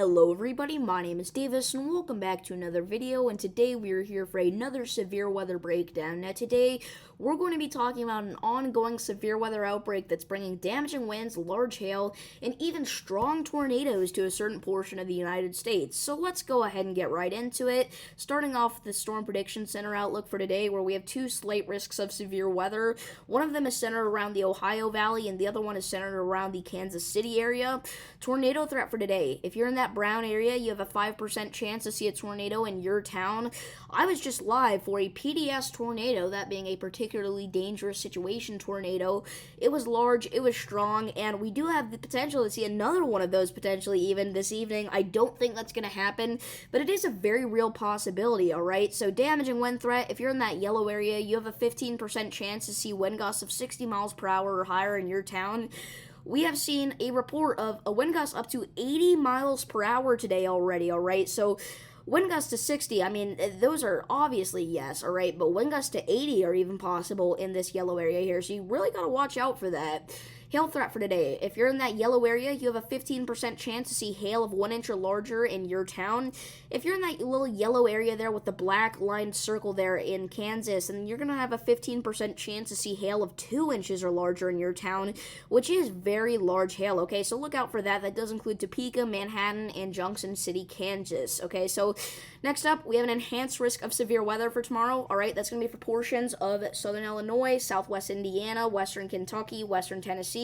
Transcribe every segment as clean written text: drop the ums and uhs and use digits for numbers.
Hello everybody, my name is Davis and welcome back to another video, and today we are here for another severe weather breakdown. Now today we're going to be talking about an ongoing severe weather outbreak that's bringing damaging winds, large hail, and even strong tornadoes to a certain portion of the United States. So let's go ahead and get right into it, starting off with the Storm Prediction Center outlook for today, where we have two slight risks of severe weather. One of them is centered around the Ohio Valley and the other one is centered around the Kansas City area. Tornado threat for today: if you're in that brown area, you have a 5% chance to see a tornado in your town. I was just live for a PDS tornado, that being a particularly dangerous situation tornado. It was large, it was strong, and we do have the potential to see another one of those potentially even this evening. I don't think that's going to happen, but it is a very real possibility, alright? So damaging wind threat: if you're in that yellow area, you have a 15% chance to see wind gusts of 60 miles per hour or higher in your town. We have seen a report of a wind gust up to 80 miles per hour today already, alright? So wind gusts to 60, I mean, those are obviously yes, alright? But wind gusts to 80 are even possible in this yellow area here, so you really gotta watch out for that. Hail threat for today: if you're in that yellow area, you have a 15% chance to see hail of 1 inch or larger in your town. If you're in that little yellow area there with the black lined circle there in Kansas, then you're going to have a 15% chance to see hail of 2 inches or larger in your town, which is very large hail, okay? So look out for that. That does include Topeka, Manhattan, and Junction City, Kansas, okay? So next up, we have an enhanced risk of severe weather for tomorrow, all right? That's going to be for portions of southern Illinois, southwest Indiana, western Kentucky, western Tennessee,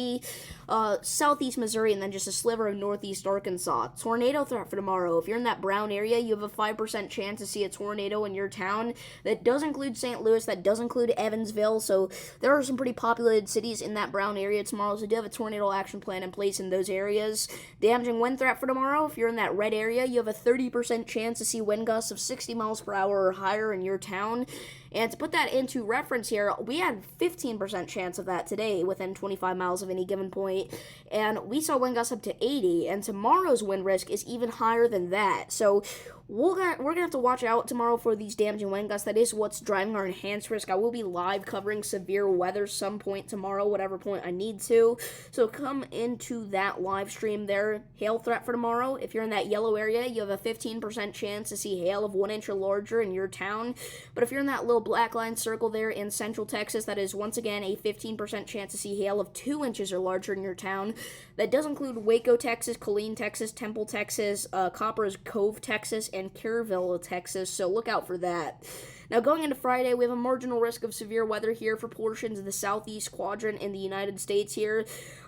southeast Missouri, and then just a sliver of northeast Arkansas. Tornado threat for tomorrow: if you're in that brown area, you have a 5% chance to see a tornado in your town. That does include St. Louis, that does include Evansville, so there are some pretty populated cities in that brown area tomorrow, so do have a tornado action plan in place in those areas. Damaging wind threat for tomorrow: if you're in that red area, you have a 30% chance to see wind gusts of 60 miles per hour or higher in your town. And to put that into reference here, we had 15% chance of that today within 25 miles of any given point, and we saw wind gusts up to 80, and tomorrow's wind risk is even higher than that. So we're gonna have to watch out tomorrow for these damaging wind gusts. That is what's driving our enhanced risk. I will be live covering severe weather some point tomorrow, whatever point I need to. So come into that live stream there. Hail threat for tomorrow: if you're in that yellow area, you have a 15% chance to see hail of 1 inch or larger in your town. But if you're in that little black line circle there in central Texas, that is once again a 15% chance to see hail of 2 inches or larger in your town. That does include Waco, Texas, Killeen, Texas, Temple, Texas, Copper's Cove, Texas, and Kerrville, Texas, so look out for that. Now, going into Friday, we have a marginal risk of severe weather here for portions of the southeast quadrant in the United States here.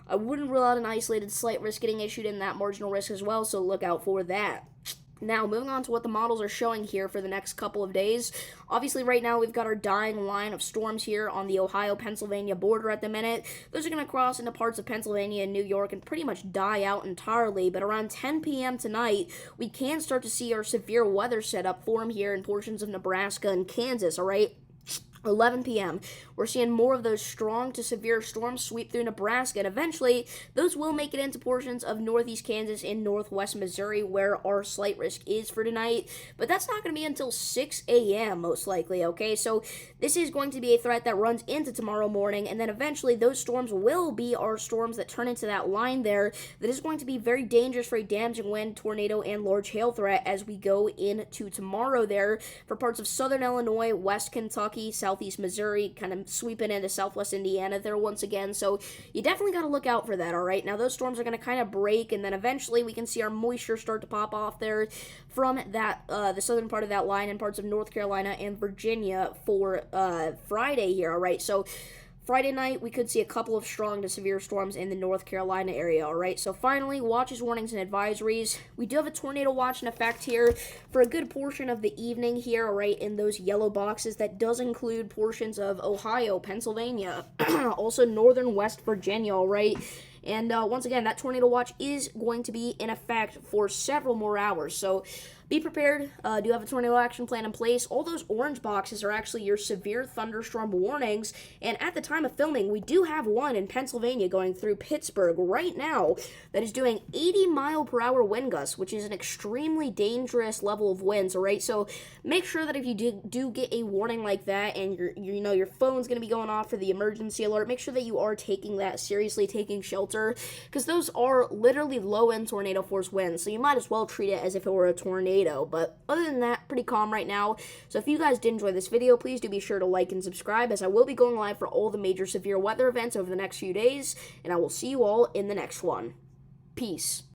I wouldn't rule out an isolated slight risk getting issued in that marginal risk as well, so look out for that. Now, moving on to what the models are showing here for the next couple of days. Obviously, right now, we've got our dying line of storms here on the Ohio-Pennsylvania border at the minute. Those are going to cross into parts of Pennsylvania and New York and pretty much die out entirely. But around 10 p.m. tonight, we can start to see our severe weather setup form here in portions of Nebraska and Kansas, all right? 11 p.m., we're seeing more of those strong to severe storms sweep through Nebraska, and eventually those will make it into portions of northeast Kansas and northwest Missouri, where our slight risk is for tonight. But that's not going to be until 6 a.m. most likely, okay? So this is going to be a threat that runs into tomorrow morning, and then eventually those storms will be our storms that turn into that line there that is going to be very dangerous for a damaging wind, tornado, and large hail threat as we go into tomorrow there for parts of southern Illinois, west Kentucky, southeast Missouri, kind of sweeping into southwest Indiana there once again. So you definitely got to look out for that, all right? Now, those storms are going to kind of break, and then eventually we can see our moisture start to pop off there from that the southern part of that line and parts of North Carolina and Virginia for Friday here, all right? So Friday night, we could see a couple of strong to severe storms in the North Carolina area, all right? So finally, watches, warnings, and advisories. We do have a tornado watch in effect here for a good portion of the evening here, all right, in those yellow boxes. That does include portions of Ohio, Pennsylvania, also northern West Virginia, all right? And once again, that tornado watch is going to be in effect for several more hours. So be prepared. Do have a tornado action plan in place. All those orange boxes are actually your severe thunderstorm warnings. And at the time of filming, we do have one in Pennsylvania going through Pittsburgh right now that is doing 80-mile-per-hour wind gusts, which is an extremely dangerous level of winds. All right, so make sure that if you do get a warning like that, and your phone's going to be going off for the emergency alert, make sure that you are taking that seriously, taking shelter, because those are literally low-end tornado force winds. So you might as well treat it as if it were a tornado. But other than that, pretty calm right now. So if you guys did enjoy this video, please do be sure to like and subscribe, as I will be going live for all the major severe weather events over the next few days, and I will see you all in the next one. Peace.